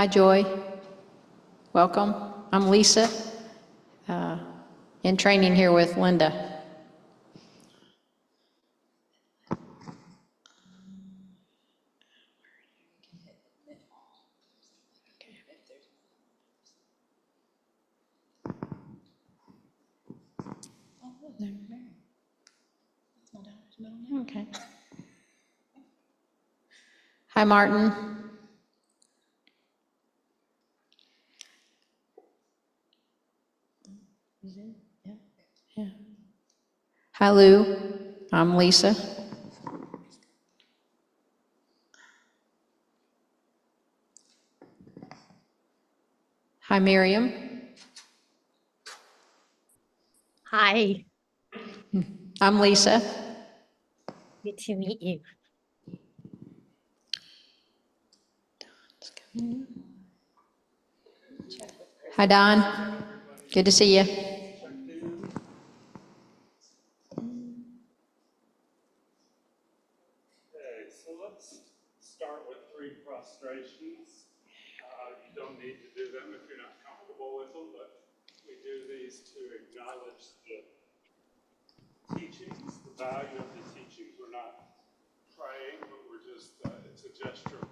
Hi, Joy. Welcome. I'm Lisa, in training here with Linda. Okay. Hi, Martin. Yeah. Hi, Lou. I'm Lisa. Hi, Miriam. Hi, I'm Lisa. good to meet you. Hi, Don. Good to see you. Okay, so let's start with 3 prostrations. You don't need to do them if you're not comfortable with them, but we do these to acknowledge the teachings, the value of the teachings. We're not praying, but we're just, it's a gesture.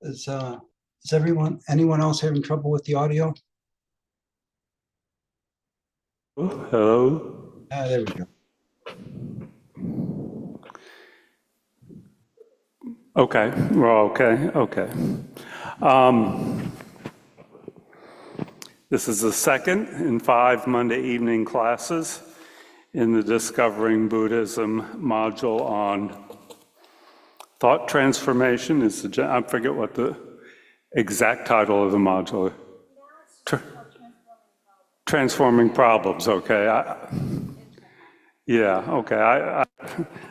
Is anyone else having trouble with the audio? Hello? There we go. Okay, we're all okay, okay. This is the second in 5 Monday evening classes in the Discovering Buddhism module on thought transformation. I forget what the exact title of the module is. Transforming problems, okay.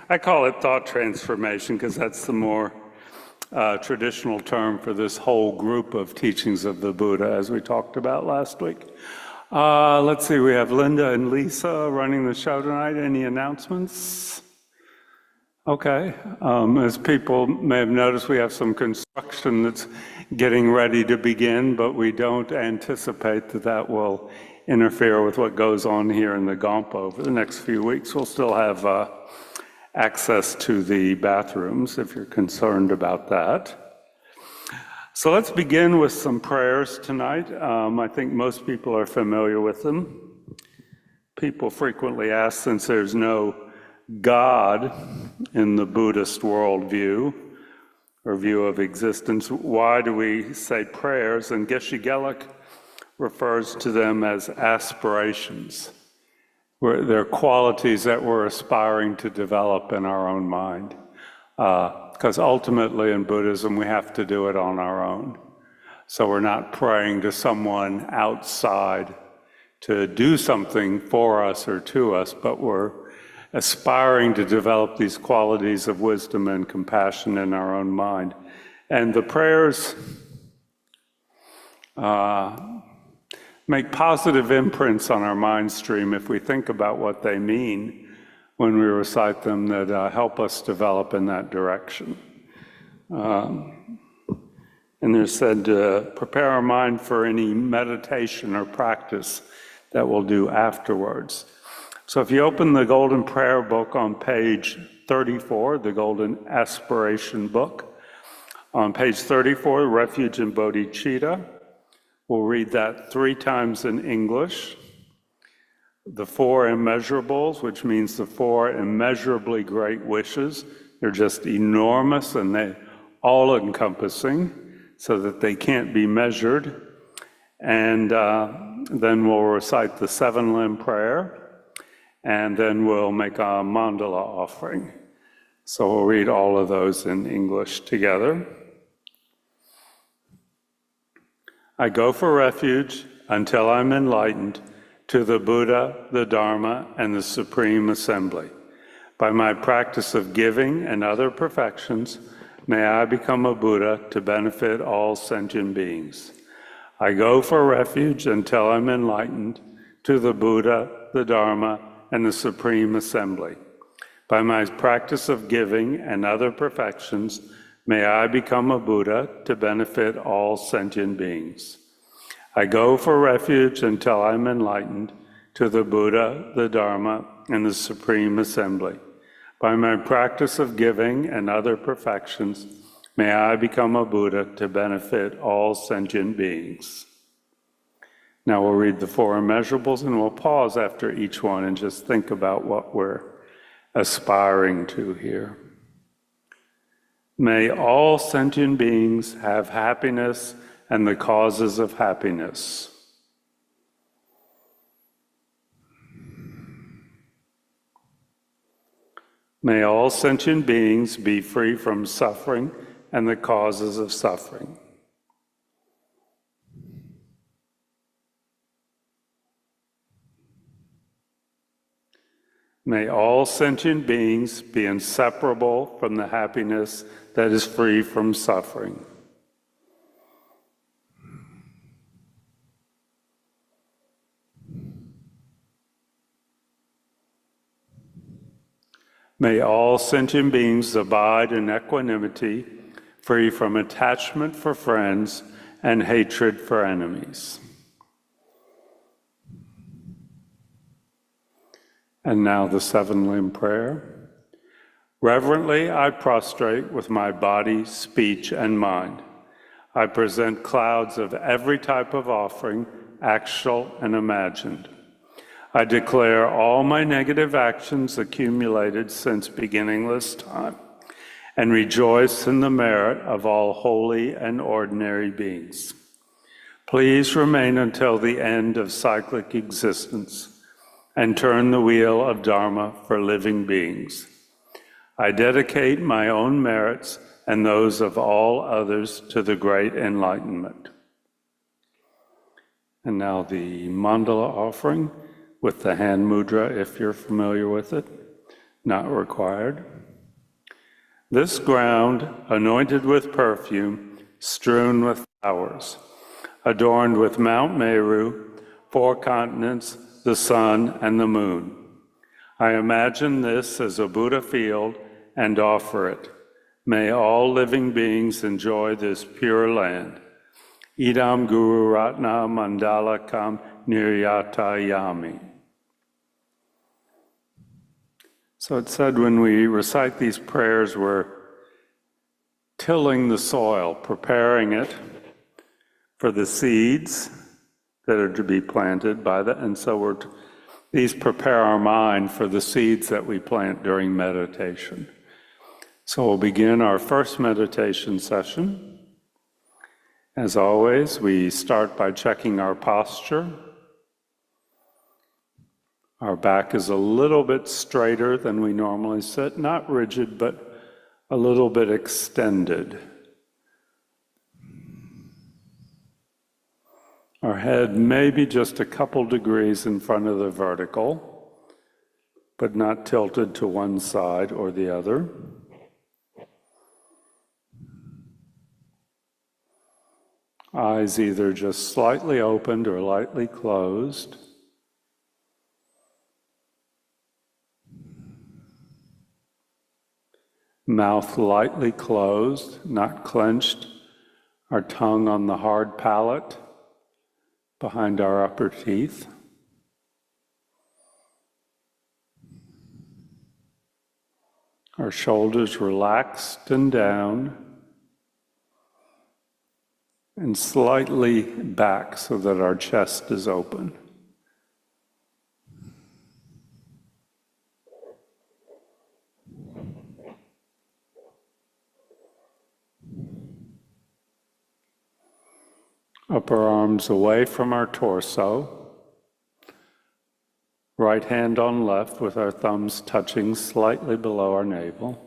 I call it thought transformation because that's the more traditional term for this whole group of teachings of the Buddha, as we talked about last week. Let's see, we have Linda and Lisa running the show tonight. Any announcements? Okay, as people may have noticed, we have some construction that's getting ready to begin, but we don't anticipate that that will interfere with what goes on here in the Kadampa over the next few weeks. We'll still have access to the bathrooms if you're concerned about that. So let's begin with some prayers tonight. I think most people are familiar with them. People frequently ask, since there's no God in the Buddhist worldview or view of existence, why do we say prayers? And Geshe-Gelik refers to them as aspirations. They're qualities that we're aspiring to develop in our own mind. Because ultimately in Buddhism, we have to do it on our own. So we're not praying to someone outside to do something for us or to us, but we're aspiring to develop these qualities of wisdom and compassion in our own mind. And the prayers make positive imprints on our mind stream if we think about what they mean when we recite them, that help us develop in that direction. And they're said to prepare our mind for any meditation or practice that we'll do afterwards. So if you open the Golden Prayer Book on page 34, the Golden Aspiration Book, on page 34, Refuge in Bodhicitta, we'll read that 3 times in English. The 4 immeasurables, which means the 4 immeasurably great wishes. They're just enormous and they all-encompassing so that they can't be measured. And then we'll recite the 7-limb prayer, and then we'll make a mandala offering. So we'll read all of those in English together. I go for refuge until I'm enlightened to the Buddha, the Dharma, and the Supreme Assembly. By my practice of giving and other perfections, may I become a Buddha to benefit all sentient beings. I go for refuge until I'm enlightened to the Buddha, the Dharma, and the Supreme Assembly. By my practice of giving and other perfections, may I become a Buddha to benefit all sentient beings. I go for refuge until I'm enlightened to the Buddha, the Dharma, and the Supreme Assembly. By my practice of giving and other perfections, may I become a Buddha to benefit all sentient beings. Now we'll read the 4 immeasurables and we'll pause after each one and just think about what we're aspiring to here. May all sentient beings have happiness and the causes of happiness. May all sentient beings be free from suffering and the causes of suffering. May all sentient beings be inseparable from the happiness that is free from suffering. May all sentient beings abide in equanimity, free from attachment for friends and hatred for enemies. And now the 7-limb prayer. Reverently I prostrate with my body, speech, and mind. I present clouds of every type of offering, actual and imagined. I declare all my negative actions accumulated since beginningless time, and rejoice in the merit of all holy and ordinary beings. Please remain until the end of cyclic existence, and turn the wheel of Dharma for living beings. I dedicate my own merits and those of all others to the great enlightenment. And now the mandala offering with the hand mudra, if you're familiar with it, not required. This ground, anointed with perfume, strewn with flowers, adorned with Mount Meru, 4 continents, the sun and the moon. I imagine this as a Buddha field and offer it. May all living beings enjoy this pure land. Idam Guru Ratna Mandalakam Niryatayami. So it said when we recite these prayers, we're tilling the soil, preparing it for the seeds that are to be planted by the, and so these prepare our mind for the seeds that we plant during meditation. So we'll begin our first meditation session. As always, we start by checking our posture. Our back is a little bit straighter than we normally sit, not rigid, but a little bit extended. Our head may be just a couple degrees in front of the vertical, but not tilted to one side or the other. Eyes either just slightly opened or lightly closed. Mouth lightly closed, not clenched. Our tongue on the hard palate, behind our upper teeth. Our shoulders relaxed and down, and slightly back so that our chest is open. Upper arms away from our torso. Right hand on left with our thumbs touching slightly below our navel.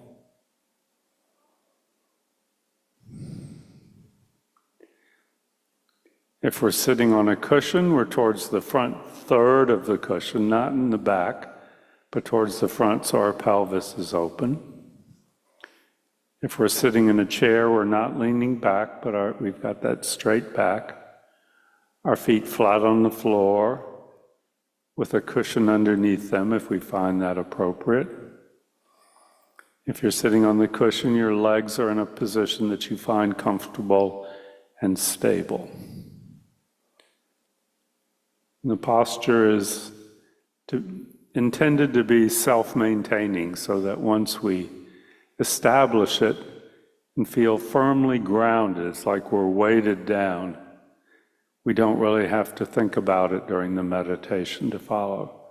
If we're sitting on a cushion, we're towards the front third of the cushion, not in the back, but towards the front so our pelvis is open. If we're sitting in a chair, we're not leaning back, but we've got that straight back. Our feet flat on the floor with a cushion underneath them if we find that appropriate. If you're sitting on the cushion, your legs are in a position that you find comfortable and stable. The posture is intended to be self-maintaining so that once we establish it and feel firmly grounded, it's like we're weighted down, we don't really have to think about it during the meditation to follow.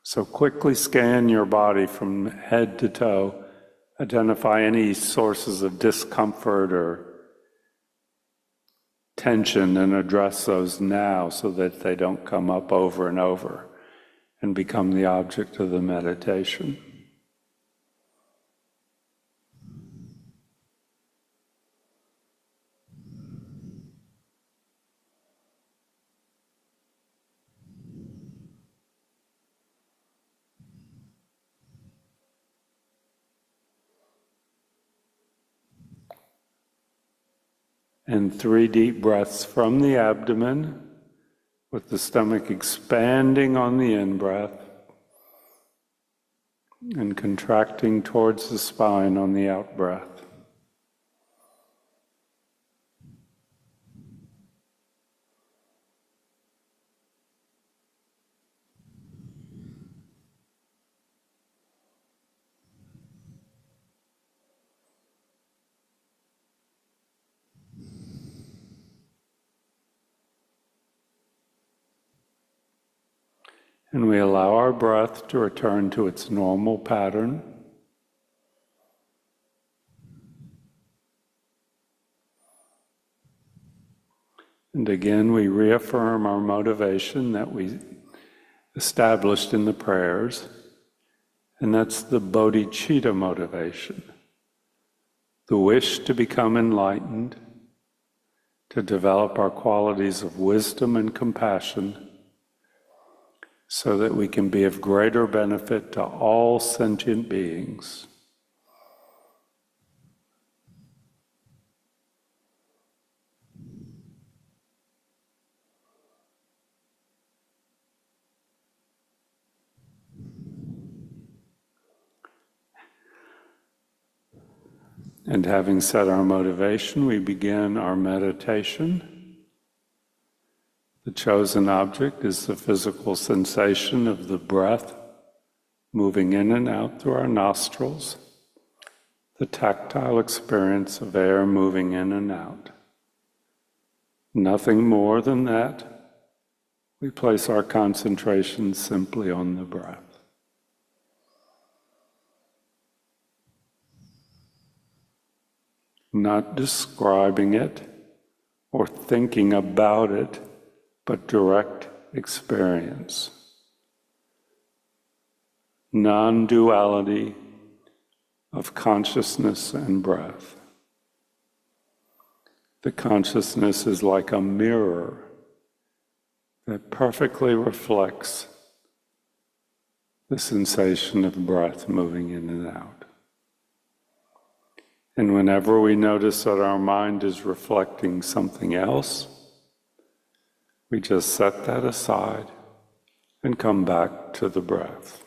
So quickly scan your body from head to toe, identify any sources of discomfort or tension and address those now so that they don't come up over and over and become the object of the meditation. And 3 deep breaths from the abdomen, with the stomach expanding on the in-breath and contracting towards the spine on the out-breath. And we allow our breath to return to its normal pattern. And again, we reaffirm our motivation that we established in the prayers, and that's the bodhicitta motivation, the wish to become enlightened, to develop our qualities of wisdom and compassion, so that we can be of greater benefit to all sentient beings. And having set our motivation, we begin our meditation. The chosen object is the physical sensation of the breath moving in and out through our nostrils, the tactile experience of air moving in and out. Nothing more than that. We place our concentration simply on the breath. Not describing it or thinking about it, but direct experience. Non-duality of consciousness and breath. The consciousness is like a mirror that perfectly reflects the sensation of breath moving in and out. And whenever we notice that our mind is reflecting something else, we just set that aside and come back to the breath.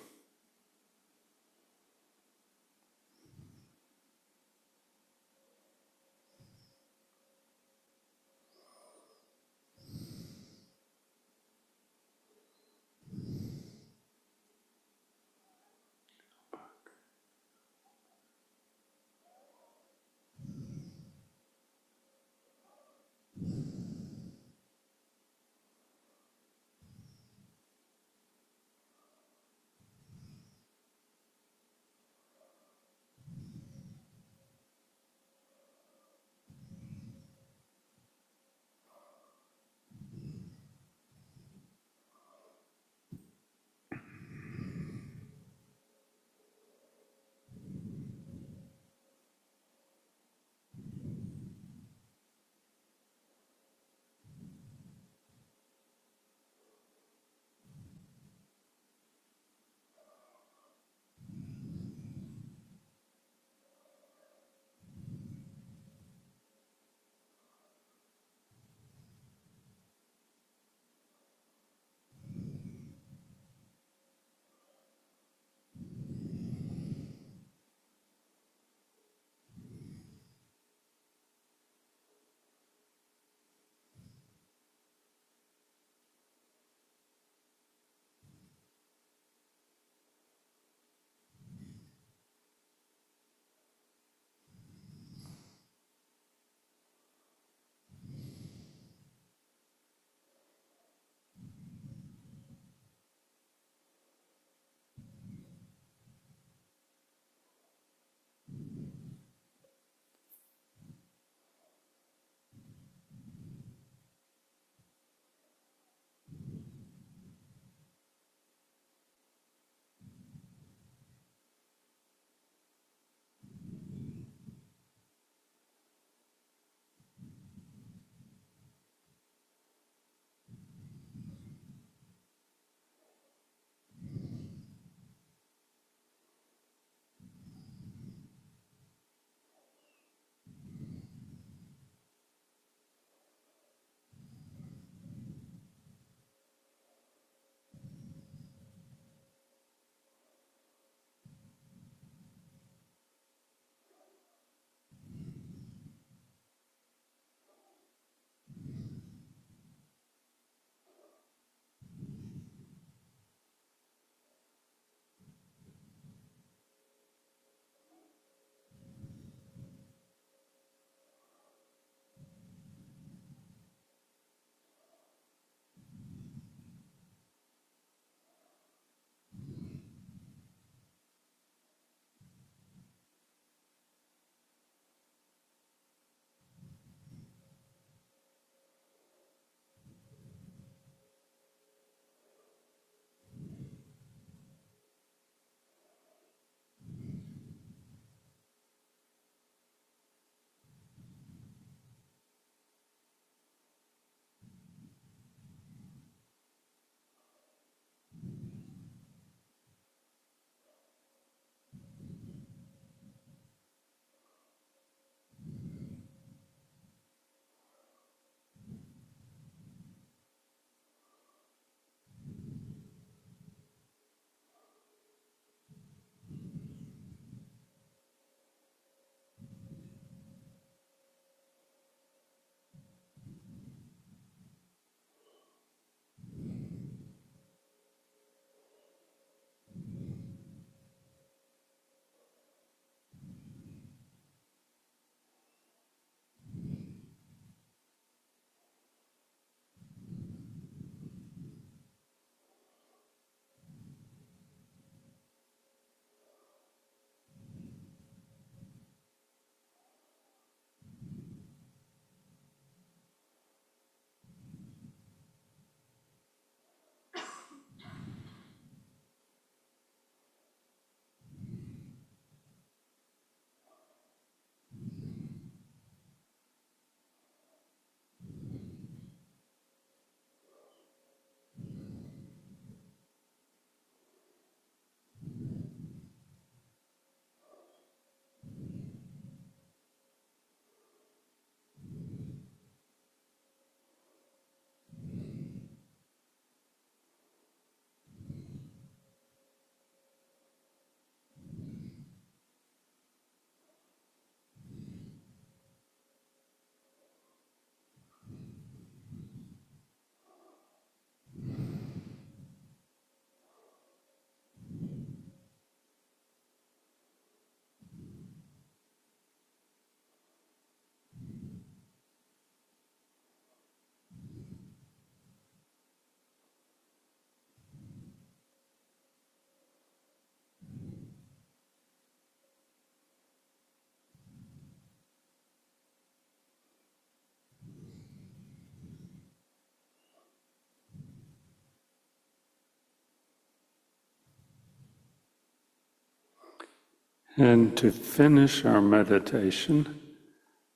And to finish our meditation,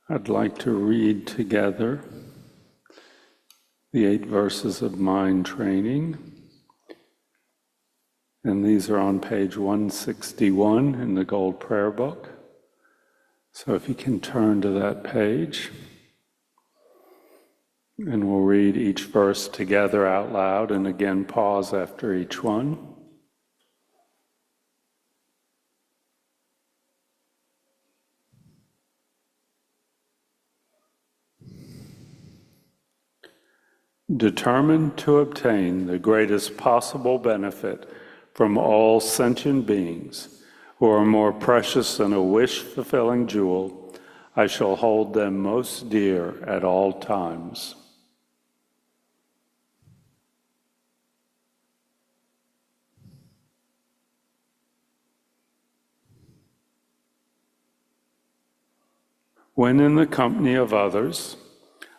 I'd like to read together the 8 verses of mind training. And these are on page 161 in the Gold Prayer Book. So if you can turn to that page, and we'll read each verse together out loud and again pause after each one. Determined to obtain the greatest possible benefit from all sentient beings who are more precious than a wish-fulfilling jewel, I shall hold them most dear at all times. When in the company of others,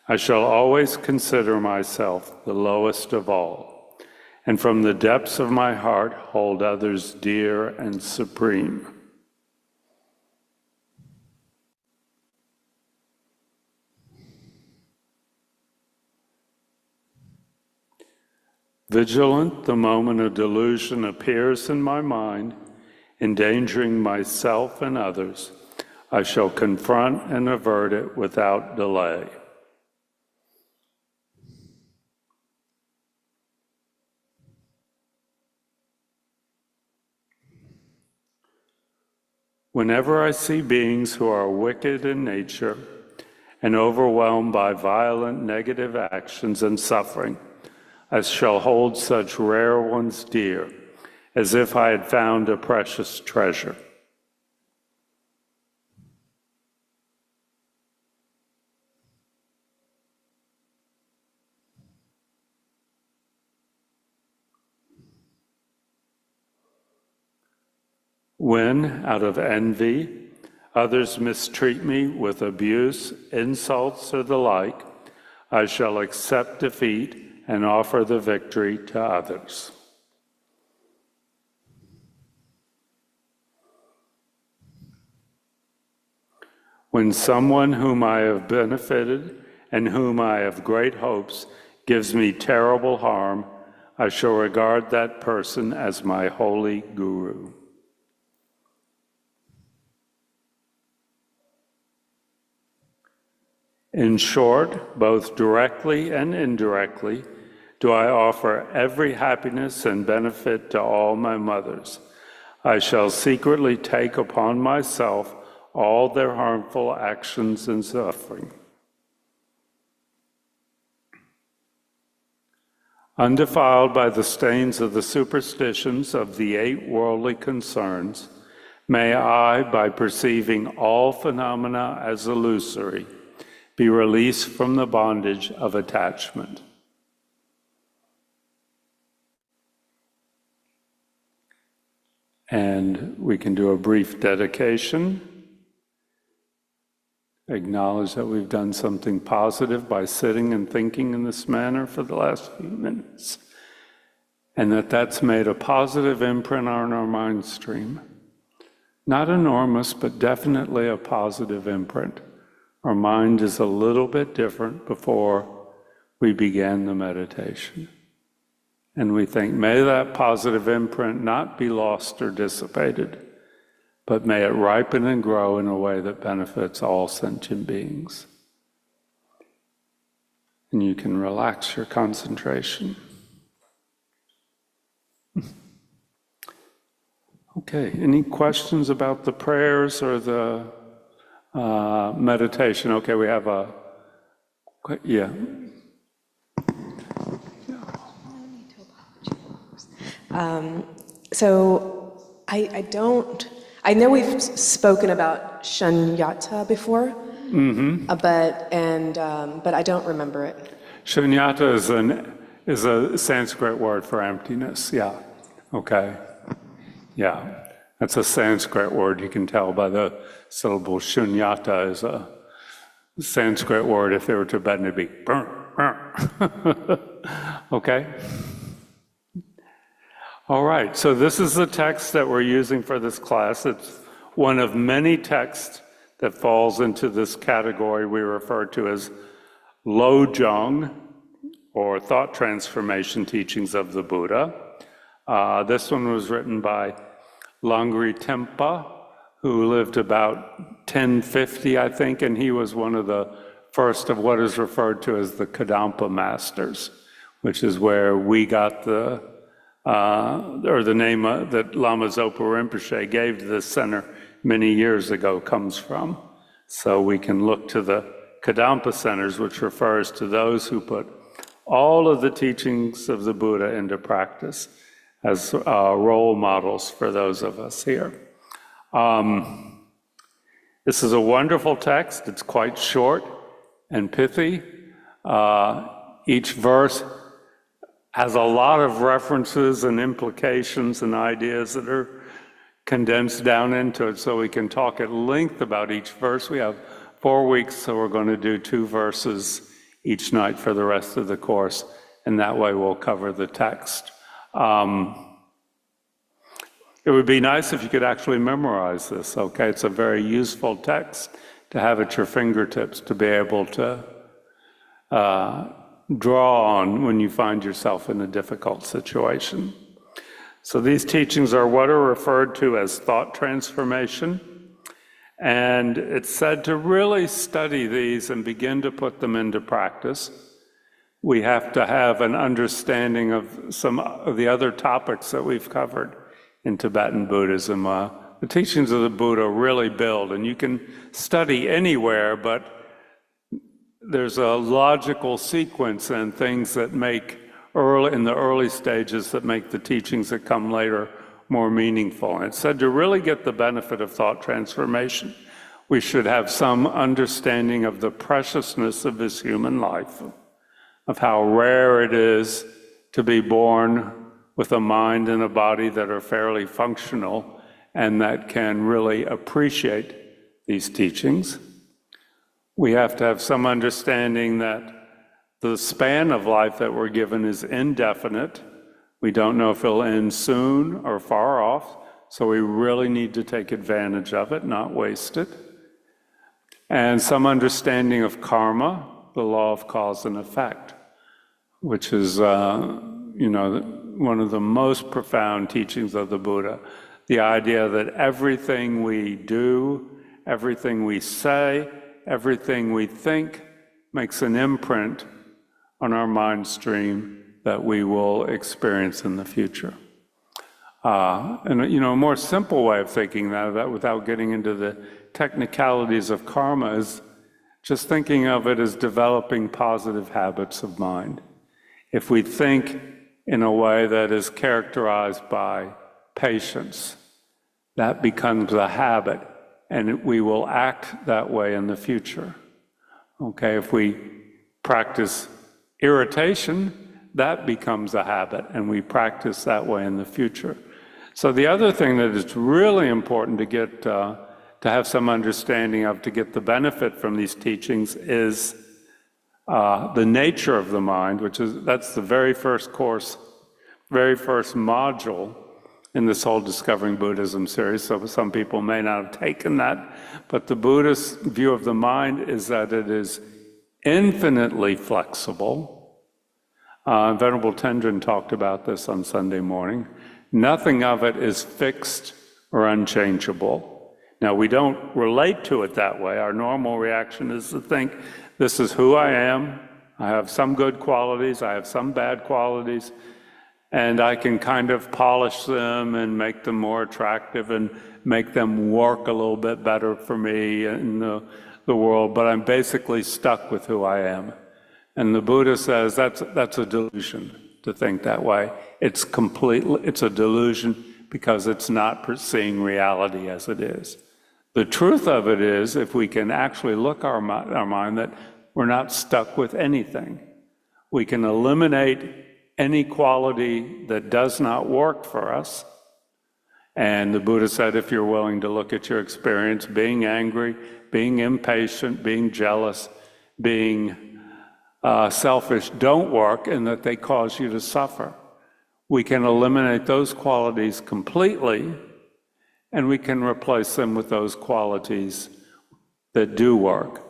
I shall always consider myself the lowest of all, and from the depths of my heart hold others dear and supreme. Vigilant the moment a delusion appears in my mind, endangering myself and others, I shall confront and avert it without delay. Whenever I see beings who are wicked in nature and overwhelmed by violent negative actions and suffering, I shall hold such rare ones dear, as if I had found a precious treasure. When, out of envy, others mistreat me with abuse, insults, or the like, I shall accept defeat and offer the victory to others. When someone whom I have benefited and whom I have great hopes gives me terrible harm, I shall regard that person as my holy guru. In short, both directly and indirectly, do I offer every happiness and benefit to all my mothers. I shall secretly take upon myself all their harmful actions and suffering. Undefiled by the stains of the superstitions of the 8 worldly concerns, may I, by perceiving all phenomena as illusory, be released from the bondage of attachment. And we can do a brief dedication. Acknowledge that we've done something positive by sitting and thinking in this manner for the last few minutes, and that's made a positive imprint on our mind stream. Not enormous, but definitely a positive imprint. Our mind is a little bit different before we began the meditation. And we think, may that positive imprint not be lost or dissipated, but may it ripen and grow in a way that benefits all sentient beings. And you can relax your concentration. Okay, any questions about the prayers or the meditation? Okay, we have a, yeah. So I know we've spoken about shunyata before, but I don't remember it. Shunyata is a Sanskrit word for emptiness, yeah, okay. Yeah, that's a Sanskrit word. You can tell by the syllable. Shunyata is a Sanskrit word. If they were Tibetan, it'd be okay? All right, so this is the text that we're using for this class. It's one of many texts that falls into this category we refer to as Lojong, or Thought Transformation Teachings of the Buddha. This one was written by Tempa, who lived about 1050, I think, and he was one of the first of what is referred to as the Kadampa masters, which is where we got the name that Lama Zopa Rinpoche gave to this center many years ago comes from. So we can look to the Kadampa centers, which refers to those who put all of the teachings of the Buddha into practice as role models for those of us here. This is a wonderful text. It's quite short and pithy. Each verse has a lot of references and implications and ideas that are condensed down into it, so we can talk at length about each verse. We have 4 weeks, so we're going to do 2 verses each night for the rest of the course, and that way we'll cover the text. It would be nice if you could actually memorize this, okay? It's a very useful text to have at your fingertips, to be able to draw on when you find yourself in a difficult situation. So these teachings are what are referred to as thought transformation, and it's said to really study these and begin to put them into practice. We have to have an understanding of some of the other topics that we've covered in Tibetan Buddhism. The teachings of the Buddha really build, and you can study anywhere, but there's a logical sequence and things that make in the early stages that make the teachings that come later more meaningful. And it's said to really get the benefit of thought transformation, we should have some understanding of the preciousness of this human life, of how rare it is to be born with a mind and a body that are fairly functional and that can really appreciate these teachings. We have to have some understanding that the span of life that we're given is indefinite. We don't know if it'll end soon or far off, so we really need to take advantage of it, not waste it. And some understanding of karma, the law of cause and effect, which is one of the most profound teachings of the Buddha. The idea that everything we do, everything we say, everything we think makes an imprint on our mind stream that we will experience in the future. And a more simple way of thinking that without getting into the technicalities of karma is just thinking of it as developing positive habits of mind. If we think in a way that is characterized by patience, that becomes a habit, and we will act that way in the future. Okay, if we practice irritation, that becomes a habit, and we practice that way in the future. So the other thing that is really important to get to have some understanding of, to get the benefit from these teachings, is the nature of the mind, that's the very first course, very first module in this whole Discovering Buddhism series. So some people may not have taken that, but the Buddhist view of the mind is that it is infinitely flexible. Venerable Tendrin talked about this on Sunday morning. Nothing of it is fixed or unchangeable. Now, we don't relate to it that way. Our normal reaction is to think, this is who I am. I have some good qualities, I have some bad qualities, and I can kind of polish them and make them more attractive and make them work a little bit better for me in the world, but I'm basically stuck with who I am. And the Buddha says that's a delusion to think that way. It's a delusion because it's not seeing reality as it is. The truth of it is, if we can actually look our mind, that we're not stuck with anything. We can eliminate any quality that does not work for us. And the Buddha said, if you're willing to look at your experience, being angry, being impatient, being jealous, being selfish don't work, and that they cause you to suffer. We can eliminate those qualities completely and we can replace them with those qualities that do work: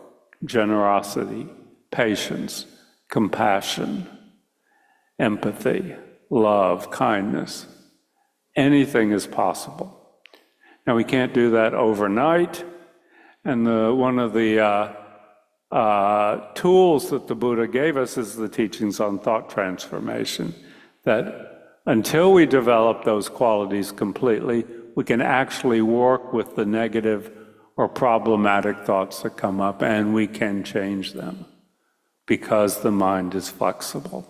generosity, patience, compassion, empathy, love, kindness. Anything is possible. Now, we can't do that overnight, and one of the tools that the Buddha gave us is the teachings on thought transformation, that until we develop those qualities completely, we can actually work with the negative or problematic thoughts that come up, and we can change them because the mind is flexible.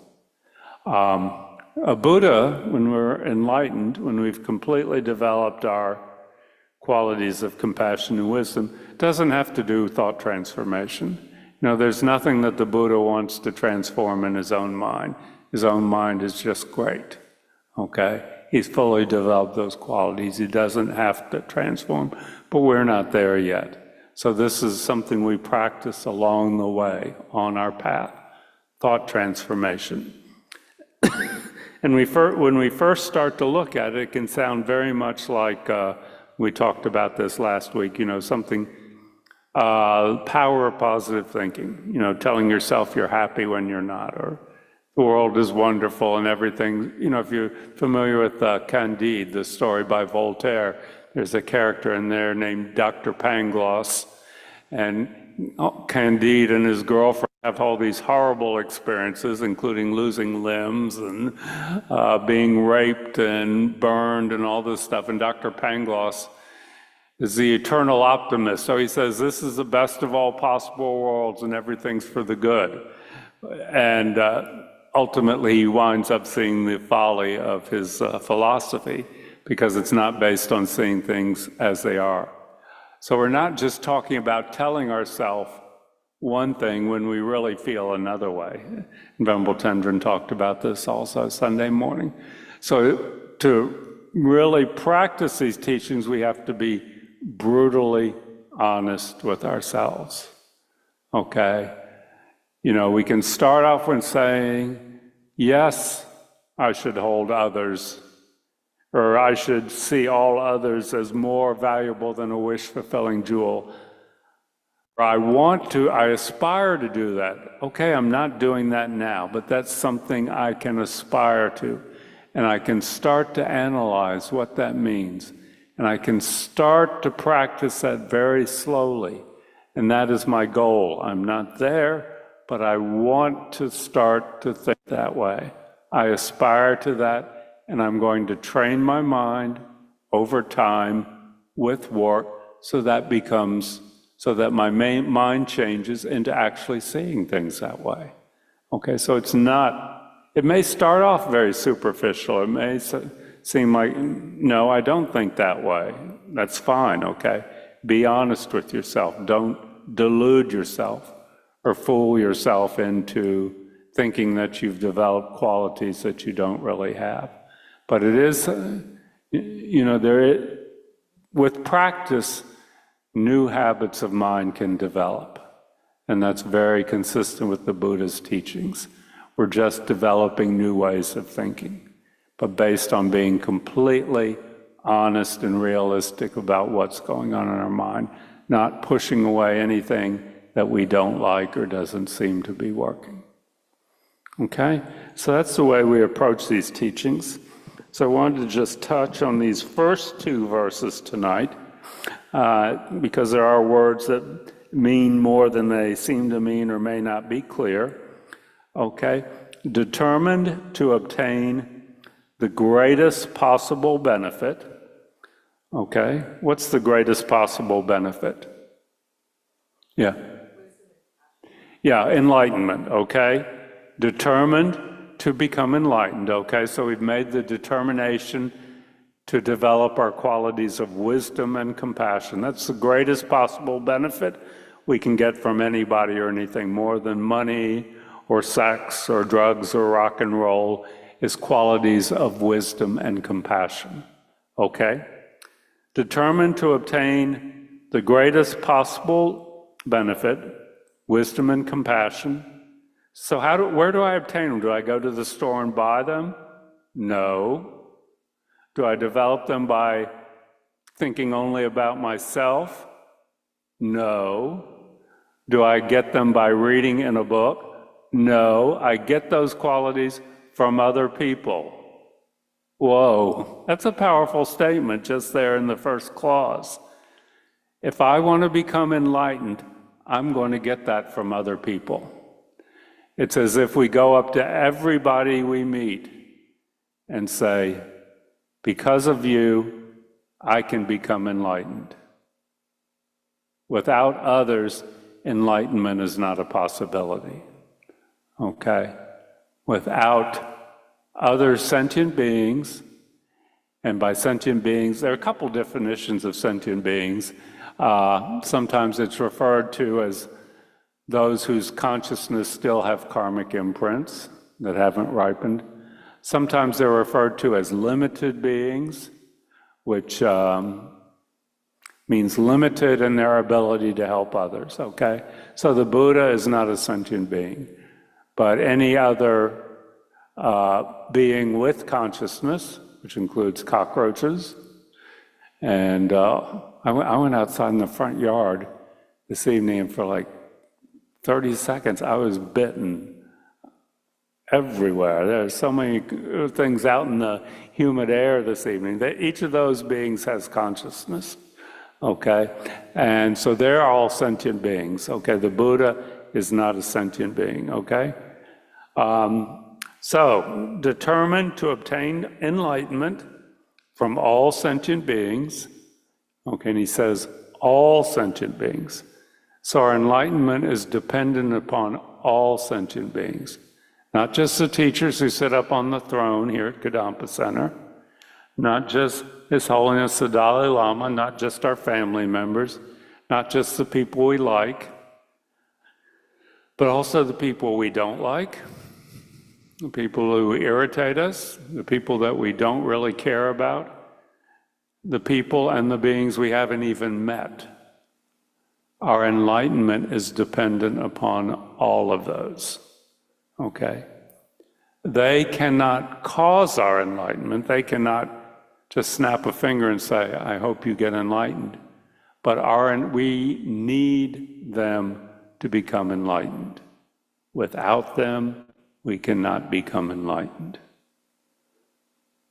A Buddha, when we're enlightened, when we've completely developed our qualities of compassion and wisdom, doesn't have to do thought transformation. You know, there's nothing that the Buddha wants to transform in his own mind. His own mind is just great, okay? He's fully developed those qualities. He doesn't have to transform, but we're not there yet. So this is something we practice along the way on our path, thought transformation. And when we first start to look at it, it can sound very much like, we talked about this last week, you know, something, power of positive thinking, you know, telling yourself you're happy when you're not, or the world is wonderful and everything. You know, if you're familiar with Candide, the story by Voltaire, there's a character in there named Dr. Pangloss, and Candide and his girlfriend have all these horrible experiences, including losing limbs and being raped and burned and all this stuff. And Dr. Pangloss is the eternal optimist. So he says, this is the best of all possible worlds and everything's for the good. And ultimately, he winds up seeing the folly of his philosophy because it's not based on seeing things as they are. So we're not just talking about telling ourselves one thing when we really feel another way. Venerable Tendrin talked about this also Sunday morning. So to really practice these teachings, we have to be brutally honest with ourselves, okay? You know, we can start off with saying, yes, I should hold others, or I should see all others as more valuable than a wish-fulfilling jewel. Or I aspire to do that. Okay, I'm not doing that now, but that's something I can aspire to. And I can start to analyze what that means. And I can start to practice that very slowly. And that is my goal. I'm not there, but I want to start to think that way. I aspire to that, and I'm going to train my mind over time with work so that my mind changes into actually seeing things that way. Okay, so it may start off very superficial. It may seem like, no, I don't think that way. That's fine, okay? Be honest with yourself. Don't delude yourself or fool yourself into thinking that you've developed qualities that you don't really have. But it is, you know, with practice, new habits of mind can develop. And that's very consistent with the Buddha's teachings. We're just developing new ways of thinking, but based on being completely honest and realistic about what's going on in our mind, not pushing away anything that we don't like or doesn't seem to be working. Okay? So that's the way we approach these teachings. So I wanted to just touch on these first two verses tonight, because there are words that mean more than they seem to mean or may not be clear. Okay? Determined to obtain the greatest possible benefit. Okay? What's the greatest possible benefit? Yeah. Yeah, enlightenment, okay? Determined to become enlightened, okay? So we've made the determination to develop our qualities of wisdom and compassion. That's the greatest possible benefit we can get from anybody or anything, more than money or sex or drugs or rock and roll, is qualities of wisdom and compassion, okay? Determined to obtain the greatest possible benefit, wisdom and compassion. So where do I obtain them? Do I go to the store and buy them? No. Do I develop them by thinking only about myself? No. Do I get them by reading in a book? No. I get those qualities from other people. Whoa, that's a powerful statement just there in the first clause. If I want to become enlightened, I'm going to get that from other people. It's as if we go up to everybody we meet and say, because of you, I can become enlightened. Without others, enlightenment is not a possibility. Okay? Without other sentient beings, and by sentient beings, there are a couple definitions of sentient beings. Sometimes it's referred to as those whose consciousness still have karmic imprints that haven't ripened. Sometimes they're referred to as limited beings, which means limited in their ability to help others, okay? So the Buddha is not a sentient being, but any other being with consciousness, which includes cockroaches. And I went outside in the front yard this evening, and for like 30 seconds, I was bitten everywhere. There's so many things out in the humid air this evening. Each of those beings has consciousness, okay? And so they're all sentient beings, okay? The Buddha is not a sentient being, okay? So, determined to obtain enlightenment from all sentient beings, okay, and he says all sentient beings. So our enlightenment is dependent upon all sentient beings, not just the teachers who sit up on the throne here at Kadampa Center, not just His Holiness the Dalai Lama, not just our family members, not just the people we like, but also the people we don't like, the people who irritate us, the people that we don't really care about, the people and the beings we haven't even met. Our enlightenment is dependent upon all of those, okay? They cannot cause our enlightenment. They cannot just snap a finger and say, I hope you get enlightened. But we need them to become enlightened. Without them, we cannot become enlightened.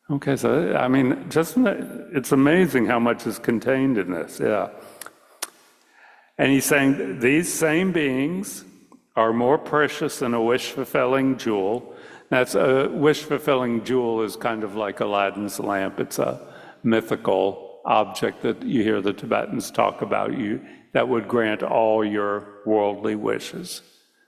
Okay, so, I mean, it's amazing how much is contained in this, yeah. And he's saying these same beings are more precious than a wish-fulfilling jewel. That's a wish-fulfilling jewel is kind of like Aladdin's lamp. It's a mythical object that you hear the Tibetans talk about, that would grant all your worldly wishes.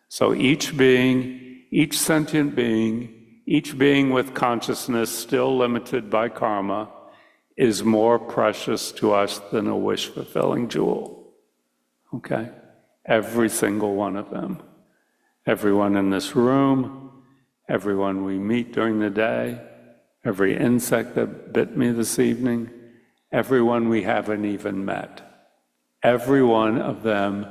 So each being, each sentient being, each being with consciousness still limited by karma is more precious to us than a wish-fulfilling jewel. Okay? Every single one of them. Everyone in this room, everyone we meet during the day, every insect that bit me this evening, everyone we haven't even met. Every one of them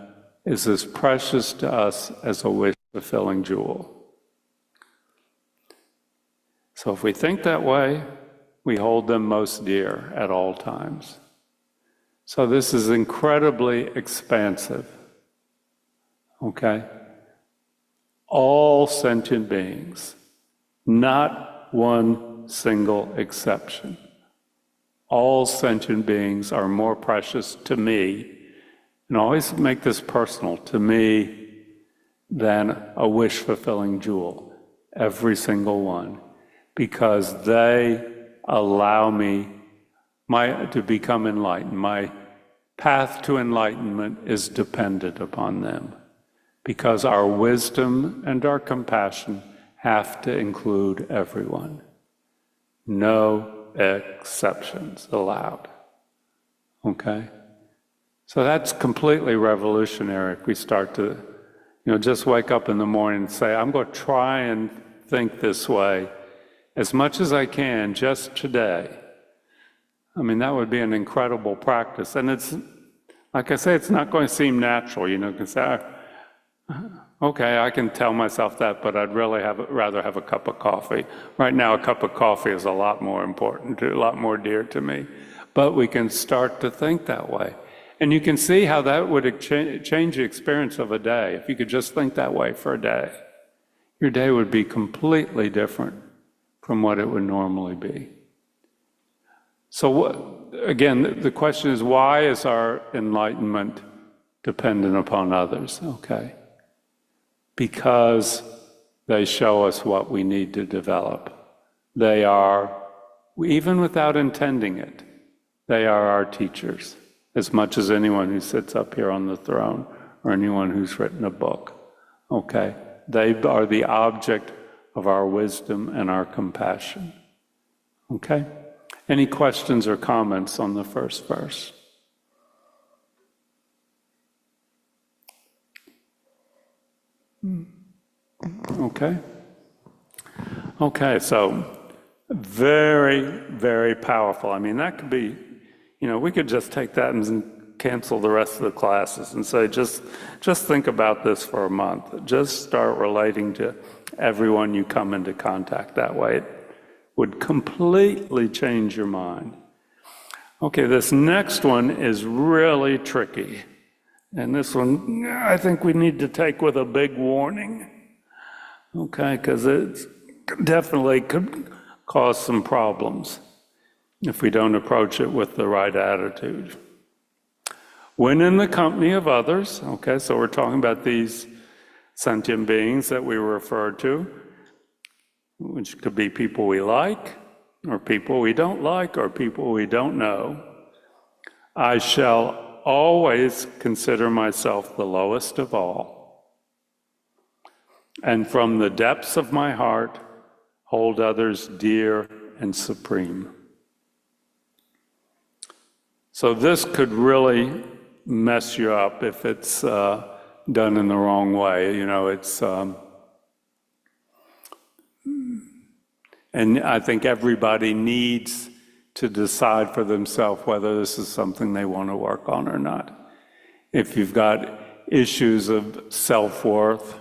is as precious to us as a wish-fulfilling jewel. So if we think that way, we hold them most dear at all times. So this is incredibly expansive, okay? All sentient beings, not one single exception. All sentient beings are more precious to me, and always make this personal, to me, than a wish-fulfilling jewel, every single one, because they allow me to become enlightened. My path to enlightenment is dependent upon them, because our wisdom and our compassion have to include everyone. No exceptions allowed. Okay? So that's completely revolutionary if we start to, just wake up in the morning and say, I'm going to try and think this way as much as I can just today. I mean, that would be an incredible practice. And it's, like I say, it's not going to seem natural. You can say, okay, I can tell myself that, but I'd really rather have a cup of coffee. Right now, a cup of coffee is a lot more important, a lot more dear to me. but we can start to think that way. And you can see how that would change the experience of a day. If you could just think that way for a day, your day would be completely different from what it would normally be. So again, the question is, why is our enlightenment dependent upon others? Okay. Because they show us what we need to develop. They are, even without intending it, they are our teachers, as much as anyone who sits up here on the throne or anyone who's written a book. Okay? They are the object of our wisdom and our compassion. Okay? Any questions or comments on the first verse? Okay. Okay, so very, very powerful. I mean, that could be, we could just take that and cancel the rest of the classes and say, just think about this for a month. Just start relating to everyone you come into contact that way. It would completely change your mind. Okay, this next one is really tricky. And this one, I think we need to take with a big warning. Okay, because it definitely could cause some problems if we don't approach it with the right attitude. When in the company of others, okay, so we're talking about these sentient beings that we refer to, which could be people we like, or people we don't like, or people we don't know, I shall always consider myself the lowest of all, and from the depths of my heart, hold others dear and supreme. So this could really mess you up if it's done in the wrong way. And I think everybody needs to decide for themselves whether this is something they want to work on or not. If you've got issues of self-worth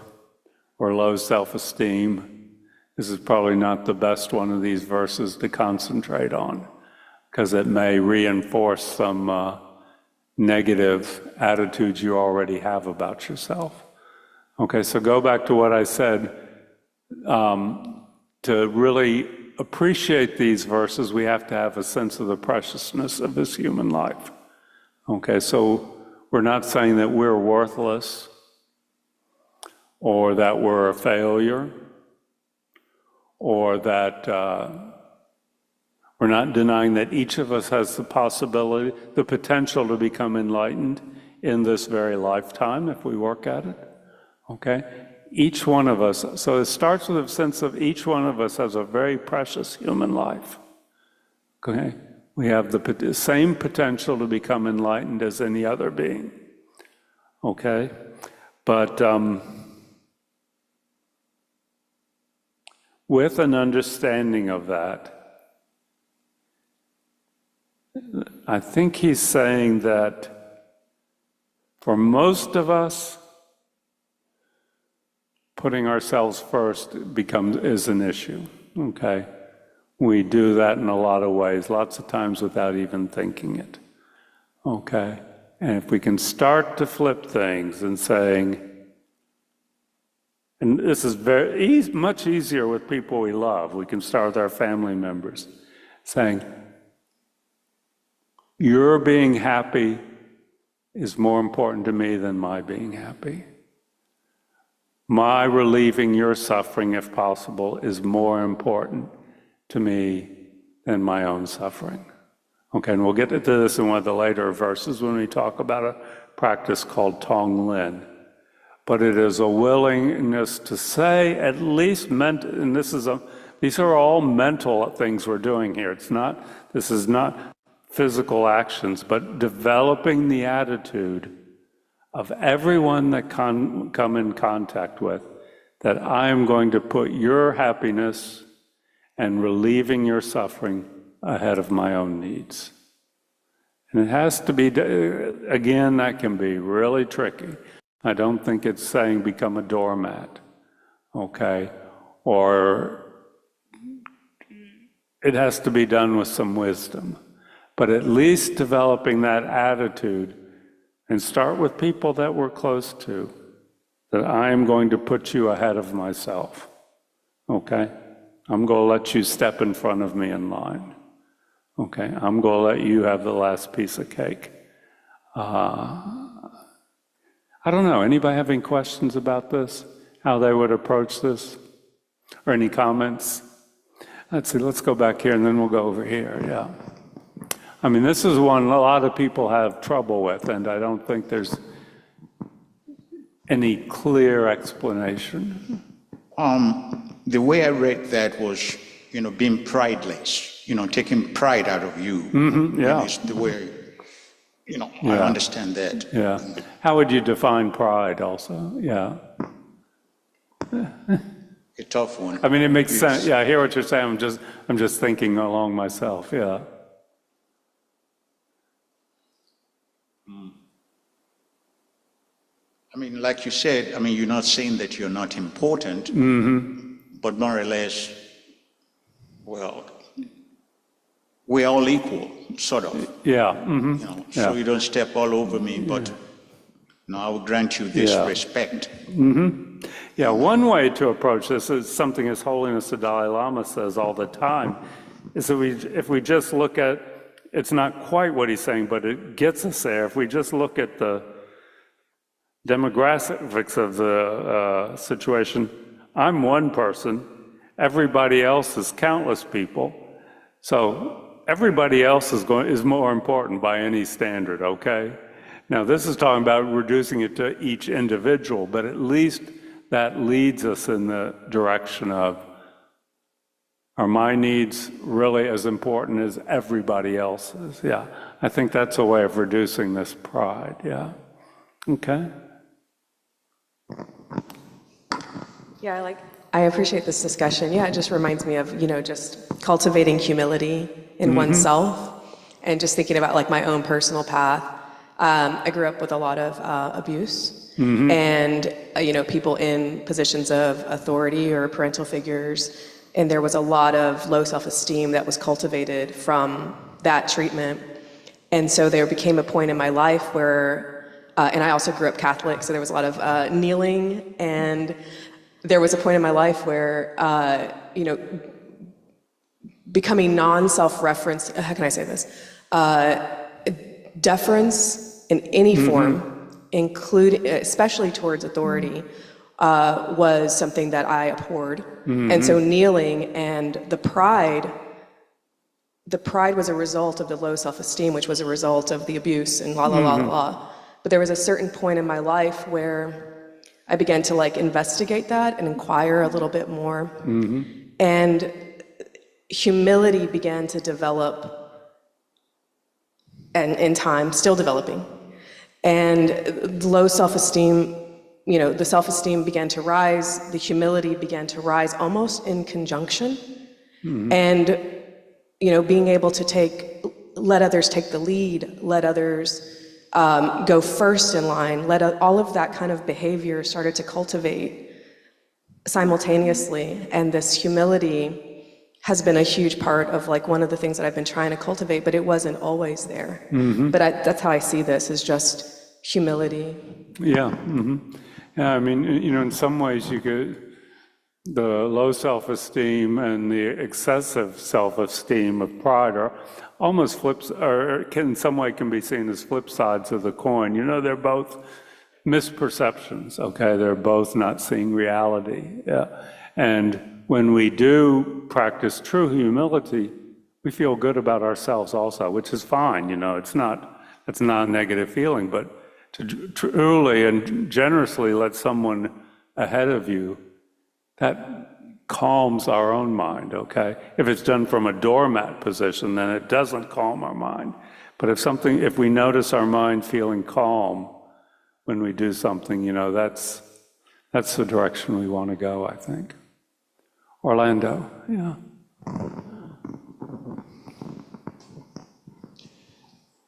or low self-esteem, this is probably not the best one of these verses to concentrate on, because it may reinforce some negative attitudes you already have about yourself. Okay, so go back to what I said. To really appreciate these verses, we have to have a sense of the preciousness of this human life. Okay, so we're not saying that we're worthless or that we're a failure or that we're not denying that each of us has the possibility, the potential to become enlightened in this very lifetime if we work at it. Okay? Each one of us, so it starts with a sense of each one of us has a very precious human life. Okay? We have the same potential to become enlightened as any other being. Okay? But with an understanding of that, I think he's saying that for most of us, putting ourselves first is an issue, okay? We do that in a lot of ways, lots of times without even thinking it, okay? And if we can start to flip things and saying, and this is much easier with people we love, we can start with our family members, saying, your being happy is more important to me than my being happy. My relieving your suffering, if possible, is more important to me than my own suffering. Okay, and we'll get into this in one of the later verses when we talk about a practice called Tonglen. But it is a willingness to say, at least, and these are all mental things we're doing here. This is not physical actions, but developing the attitude of everyone that come in contact with, that I am going to put your happiness and relieving your suffering ahead of my own needs. And it has to be, again, that can be really tricky. I don't think it's saying become a doormat, okay? Or it has to be done with some wisdom. but at least developing that attitude, and start with people that we're close to, that I am going to put you ahead of myself, okay? I'm going to let you step in front of me in line, okay? I'm going to let you have the last piece of cake. I don't know, anybody have any questions about this? How they would approach this? Or any comments? Let's see, let's go back here and then we'll go over here, yeah. I mean, this is one a lot of people have trouble with, and I don't think there's any clear explanation. The way I read that was, being prideless, taking pride out of you. Yeah. Is the way, I understand that. Yeah. How would you define pride also? Yeah. A tough one. I mean, it makes sense. Yeah, I hear what you're saying. I'm just thinking along myself. Yeah. I mean, like you said, you're not saying that you're not important, but more or less, well, we're all equal, sort of. Yeah. So you don't step all over me, but I will grant you this respect. Yeah, one way to approach this is something His Holiness the Dalai Lama says all the time, is that if we just look at, it's not quite what he's saying, but it gets us there. If we just look at the demographics of the situation, I'm one person, everybody else is countless people, so everybody else is more important by any standard, okay? Now this is talking about reducing it to each individual, but at least that leads us in the direction of, are my needs really as important as everybody else's? Yeah, I think that's a way of reducing this pride, yeah. Okay. Yeah, I appreciate this discussion. Yeah, it just reminds me of, just cultivating humility in oneself and just thinking about my own personal path. I grew up with a lot of abuse and, people in positions of authority or parental figures. And there was a lot of low self-esteem that was cultivated from that treatment. And so there became a point in my life where and I also grew up Catholic, so there was a lot of kneeling, and there was a point in my life where, becoming non-self-reference, how can I say this? Deference in any form, including, especially towards authority, was something that I abhorred. And so kneeling and the pride was a result of the low self-esteem, which was a result of the abuse and la. But there was a certain point in my life where I began to investigate that and inquire a little bit more. And humility began to develop, and in time, still developing. And low self-esteem, the self-esteem began to rise, the humility began to rise almost in conjunction. And, being able to let others take the lead, let others go first in line, all of that kind of behavior started to cultivate simultaneously. And this humility has been a huge part of one of the things that I've been trying to cultivate, but it wasn't always there. But that's how I see this, is just humility. Yeah. Yeah, I mean, in some ways the low self-esteem and the excessive self-esteem of pride are almost flips, or in some way can be seen as flip sides of the coin. They're both misperceptions, okay? They're both not seeing reality. Yeah. And when we do practice true humility, we feel good about ourselves also, which is fine, it's not a negative feeling, but to truly and generously let someone ahead of you, that calms our own mind, okay? If it's done from a doormat position, then it doesn't calm our mind. But if we notice our mind feeling calm when we do something, that's the direction we want to go, I think. Orlando, yeah.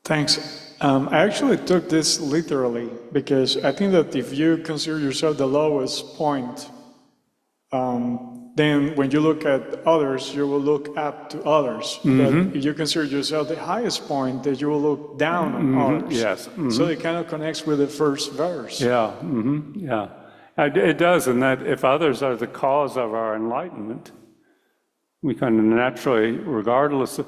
Thanks. I actually took this literally because I think that if you consider yourself the lowest point, then when you look at others, you will look up to others. But if you consider yourself the highest point, that you will look down on others. Yes. So it kind of connects with the first verse. Yeah, yeah. It does, and that if others are the cause of our enlightenment, we kind of naturally, regardless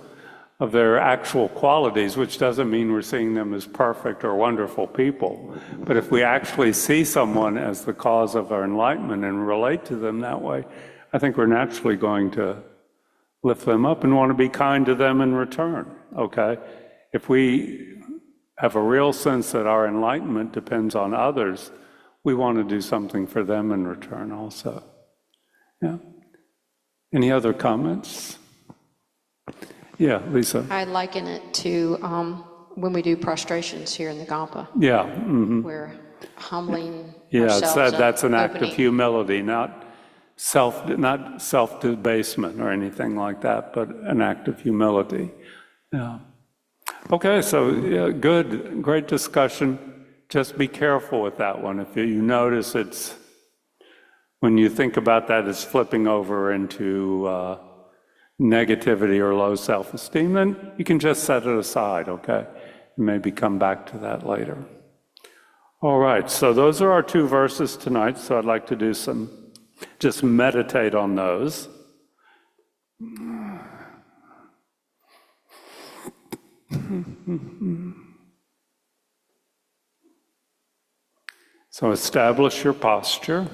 of their actual qualities, which doesn't mean we're seeing them as perfect or wonderful people, but if we actually see someone as the cause of our enlightenment and relate to them that way, I think we're naturally going to lift them up and want to be kind to them in return, okay? If we have a real sense that our enlightenment depends on others, we want to do something for them in return also. Yeah. Any other comments? Yeah, Lisa. I liken it to when we do prostrations here in the Kadampa. Yeah. We're humbling Yeah, ourselves up, that's an act of opening. humility, not self-debasement or anything like that, but an act of humility. Yeah. Okay, so yeah, good, great discussion. Just be careful with that one. If you notice it's, when you think about that, it's flipping over into negativity or low self-esteem, then you can just set it aside, okay? And maybe come back to that later. All right, so those are our 2 verses tonight, so I'd like to do just meditate on those. So establish your posture.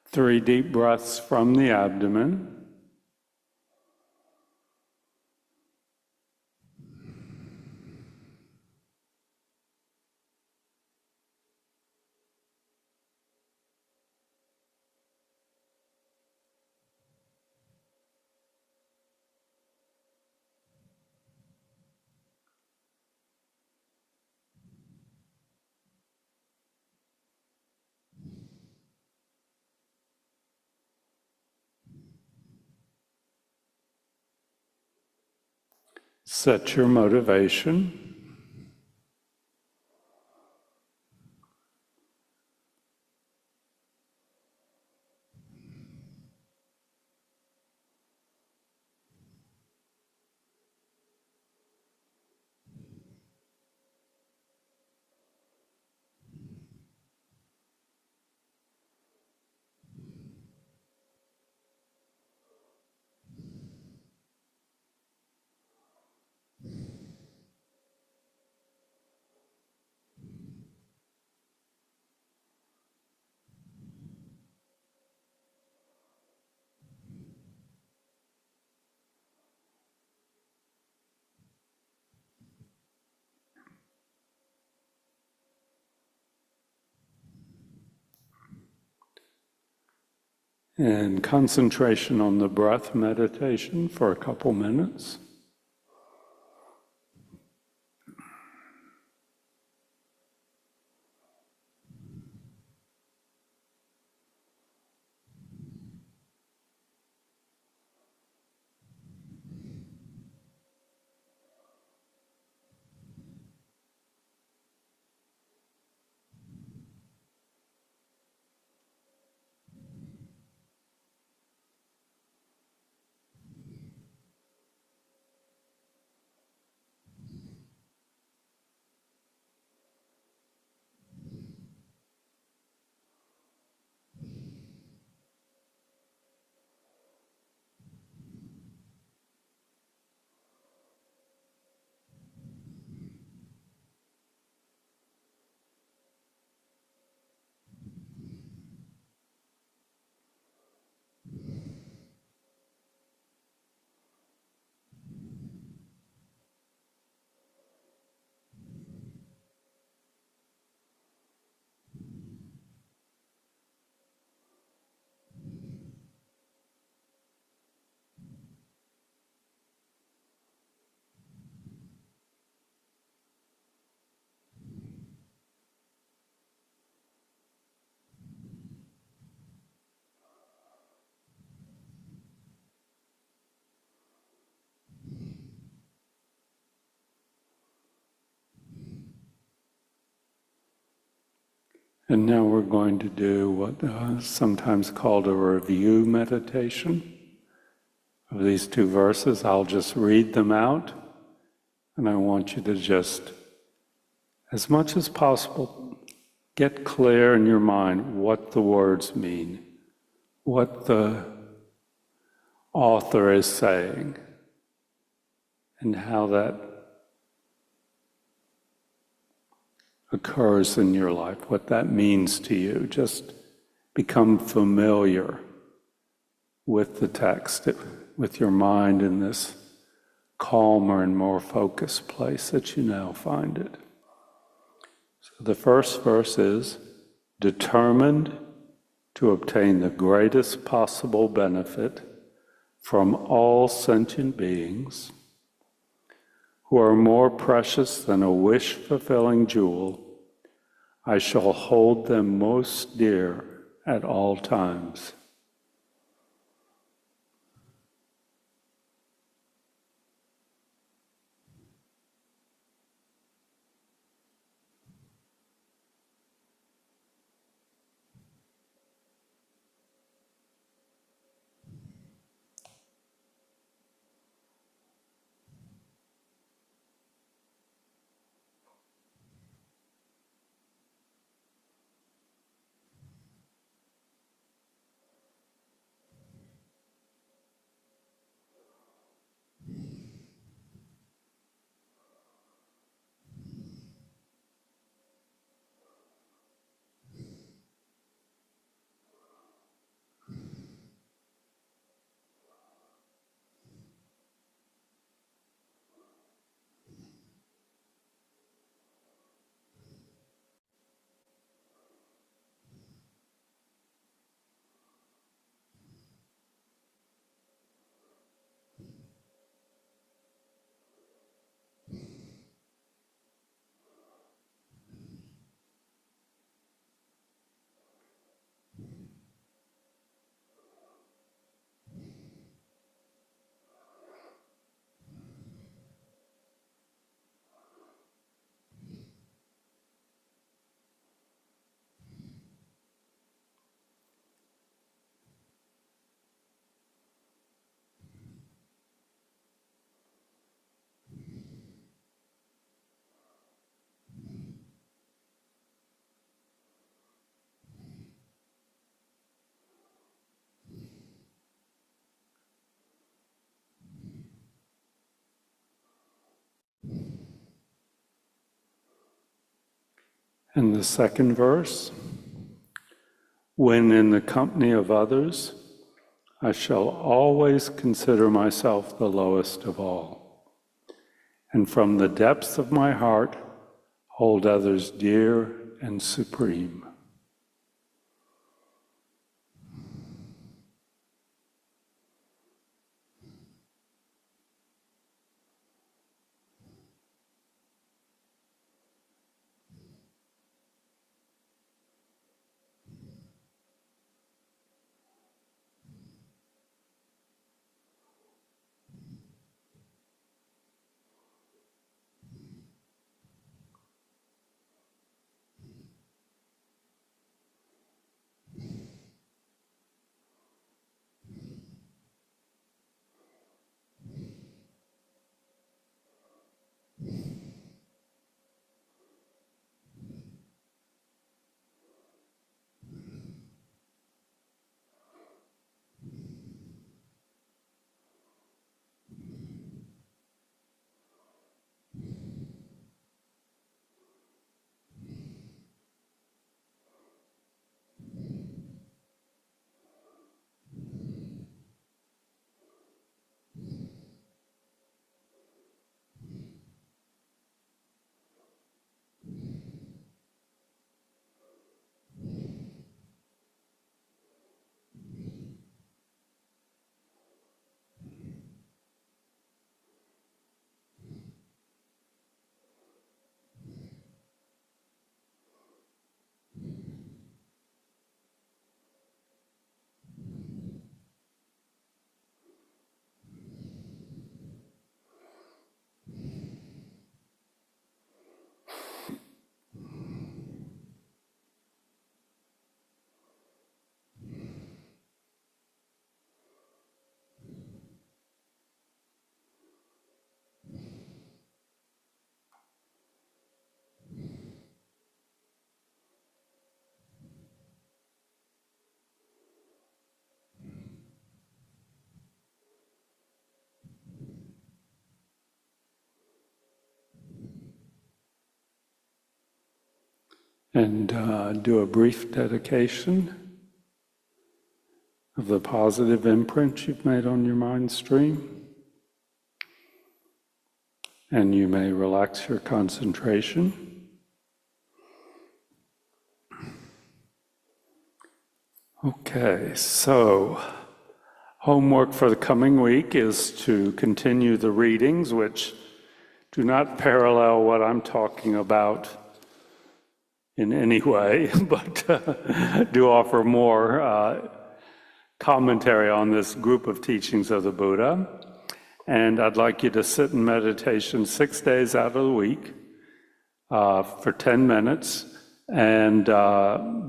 Three deep breaths from the abdomen. Set your motivation. And concentration on the breath meditation for a couple minutes. And now we're going to do what is sometimes called a review meditation of these two verses. I'll just read them out, and I want you to just, as much as possible, get clear in your mind what the words mean, what the author is saying, and how that occurs in your life, what that means to you. Just become familiar with the text, with your mind in this calmer and more focused place that you now find it. So the first verse is, determined to obtain the greatest possible benefit from all sentient beings who are more precious than a wish-fulfilling jewel, I shall hold them most dear at all times. And the second verse, when in the company of others, I shall always consider myself the lowest of all, and from the depths of my heart hold others dear and supreme. and do a brief dedication of the positive imprint you've made on your mind stream. And you may relax your concentration. Okay, so homework for the coming week is to continue the readings, which do not parallel what I'm talking about in any way, but do offer more commentary on this group of teachings of the Buddha. And I'd like you to sit in meditation 6 days out of the week for 10 minutes and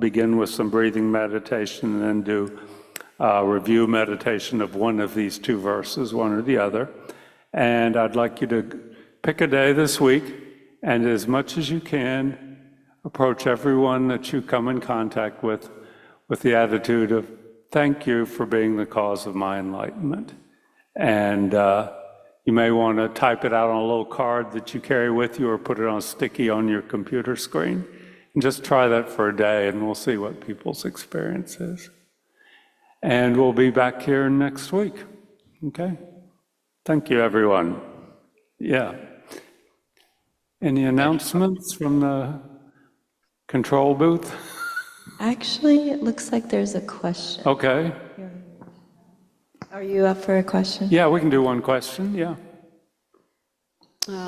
begin with some breathing meditation and then do review meditation of one of these two verses, one or the other. And I'd like you to pick a day this week and as much as you can, approach everyone that you come in contact with the attitude of, thank you for being the cause of my enlightenment. And you may want to type it out on a little card that you carry with you or put it on a sticky on your computer screen. And just try that for a day and we'll see what people's experience is. And we'll be back here next week. Okay? Thank you, everyone. Yeah. Any announcements from the control booth? Actually, it looks like there's a question. Okay. Are you up for a question? Yeah, we can do one question, yeah.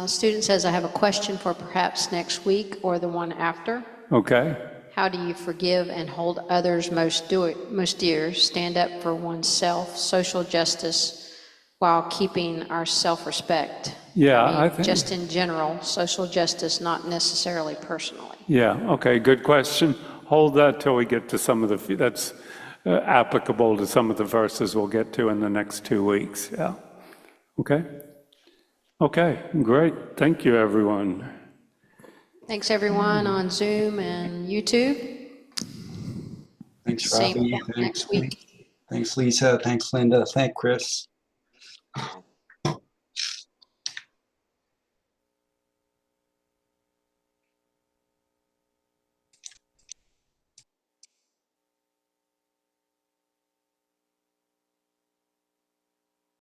Student says, I have a question for perhaps next week or the one after. Okay. How do you forgive and hold others most dear, stand up for oneself, social justice, while keeping our self-respect? Yeah, I mean, I think... just in general, social justice, not necessarily personally. Yeah, okay, good question. Hold that till we get to some of the... That's applicable to some of the verses we'll get to in the next 2 weeks, yeah. Okay? Okay, great. Thank you, everyone. Thanks, everyone on Zoom and YouTube. Thanks, Same Rafi. next week. Thanks, Lisa. Thanks, Linda. Thanks, Chris.